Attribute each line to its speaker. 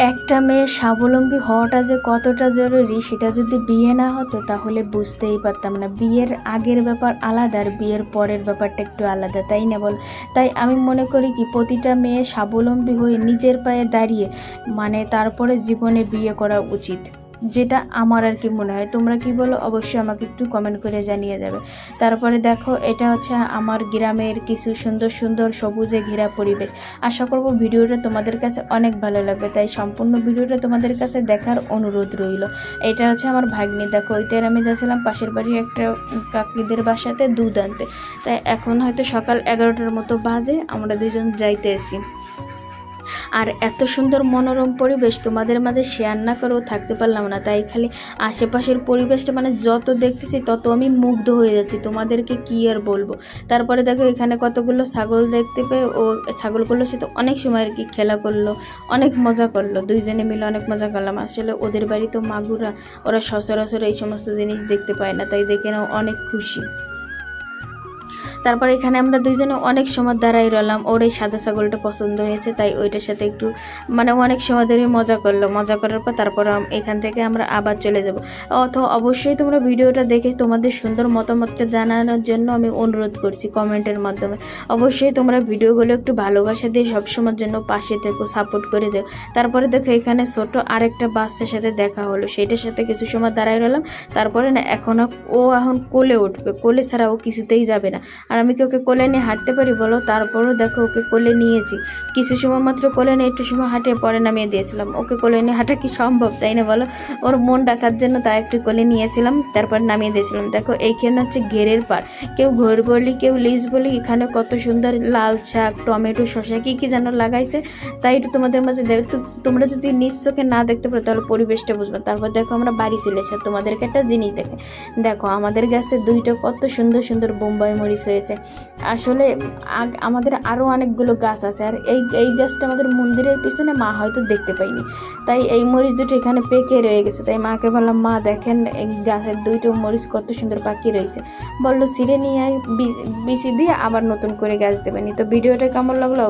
Speaker 1: একটা মেয়ে স্বাবলম্বী হওয়াটা যে কতটা জরুরি সেটা যদি বিয়ে না হতো তাহলে বুঝতেই পারতাম না। বিয়ের আগের ব্যাপার আলাদা আর বিয়ের পরের ব্যাপারটা একটু আলাদা, তাই না বল? তাই আমি মনে করি কি প্রতিটা মেয়ে স্বাবলম্বী হয়ে নিজের পায়ে দাঁড়িয়ে তারপরে জীবনে বিয়ে করা উচিত, যেটা আমার আর কি মনে হয়। তোমরা কি বলো অবশ্যই আমাকে একটু কমেন্ট করে জানিয়ে যাবে। তারপরে দেখো, এটা হচ্ছে আমার গ্রামের কিছু সুন্দর সুন্দর সবুজে ঘেরা পরিবেশ। আশা করব ভিডিওটা তোমাদের কাছে অনেক ভালো লাগবে, তাই সম্পূর্ণ ভিডিওটা তোমাদের কাছে দেখার অনুরোধ রইল। এটা হচ্ছে আমার ভাগ্নি। দেখো ওইটার আমি যাচ্ছিলাম পাশের বাড়ির একটা কাকিদের বাসাতে দুধ আনতে। তাই এখন হয়তো সকাল 11টার মতো বাজে, আমরা দুজন যাইতে এসি। আর এত সুন্দর মনোরম পরিবেশ তোমাদের মাঝে শেয়ার না করেও থাকতে পারলাম না। তাই খালি আশেপাশের পরিবেশটা যত দেখতেছি তত আমি মুগ্ধ হয়ে যাচ্ছি, তোমাদেরকে কি আর বলবো। তারপরে দেখো এখানে কতগুলো ছাগল দেখতে পেয়ে ও ছাগলগুলোর সাথে অনেক সময় আর কি খেলা করলো, অনেক মজা করলো, দুইজনে মিলে অনেক মজা করলাম। আসলে ওদের বাড়ি তো মাগুরা, ওরা সচরাচর এই সমস্ত জিনিস দেখতে পায় না, তাই দেখে নাও অনেক খুশি। তারপর এখানে আমরা দুইজনে অনেক সময় দাঁড়াই রইলাম। ওর এই সাদা ছাগলটা পছন্দ হয়েছে, তাই ওইটার সাথে একটু অনেক সময় ধরে মজা করলো। মজা করার পর তারপর এখান থেকে আমরা আবার চলে যাব। অবশ্যই তোমরা ভিডিওটা দেখে তোমাদের সুন্দর মতামতটা জানানোর জন্য আমি অনুরোধ করছি কমেন্টের মাধ্যমে। অবশ্যই তোমরা ভিডিওগুলো একটু ভালোবাসা দিয়ে সবসময়ের জন্য পাশে থেকো, সাপোর্ট করে দেও। তারপরে দেখো এখানে ছোট আরেকটা বাচ্চার সাথে দেখা হলো, সেইটার সাথে কিছু সময় দাঁড়াই রইলাম। তারপরে এখন কোলে উঠবে, কোলে ছাড়া ও কিছুতেই যাবে না। আর আমি কি ওকে কোলে নিয়ে হাঁটতে পারি বলো? তারপরও দেখো ওকে কোলে নিয়েছি, কিছু সময় মাত্র কোলে নিয়ে একটু সময় হাঁটে পরে নামিয়ে দিয়েছিলাম। ওকে কোলে নিয়ে হাঁটা কি সম্ভব, তাই না বলো? ওর মন ডাকার জন্য তাই একটু কোলে নিয়েছিলাম, তারপর নামিয়ে দিয়েছিলাম। দেখো এইখানে হচ্ছে ঘেরের পাড়, কেউ ঘর বলি কেউ লিজ বলি। এখানে কত সুন্দর লাল শাক, টমেটো, শসা কি কি যেন লাগাইছে, তাই একটু তোমাদের মাঝে তোমরা যদি নিজ চোখে না দেখতে পারো তাহলে পরিবেশটা বুঝবে। তারপর দেখো আমরা বাড়ি চলে এসে তোমাদেরকে একটা জিনিস দেখো আমাদের গাছে দুইটা কত সুন্দর সুন্দর বোম্বাই মরিচ হয়েছে। আসলে আমাদের আরও অনেকগুলো গাছ আছে, আর এই গাছটা আমাদের মন্দিরের পিছনে মা হয়তো দেখতে পাইনি, তাই এই মরিচ দুটো এখানে পেকে রয়ে গেছে। তাই মাকে বললাম, মা দেখেন এই গাছের দুইটো মরিচ কত সুন্দর পাকি রয়েছে। বললো ছিঁড়ে নিয়ে বিচি দিয়ে আবার নতুন করে গাছ দেবেনি। তো ভিডিওটা কেমন লাগলো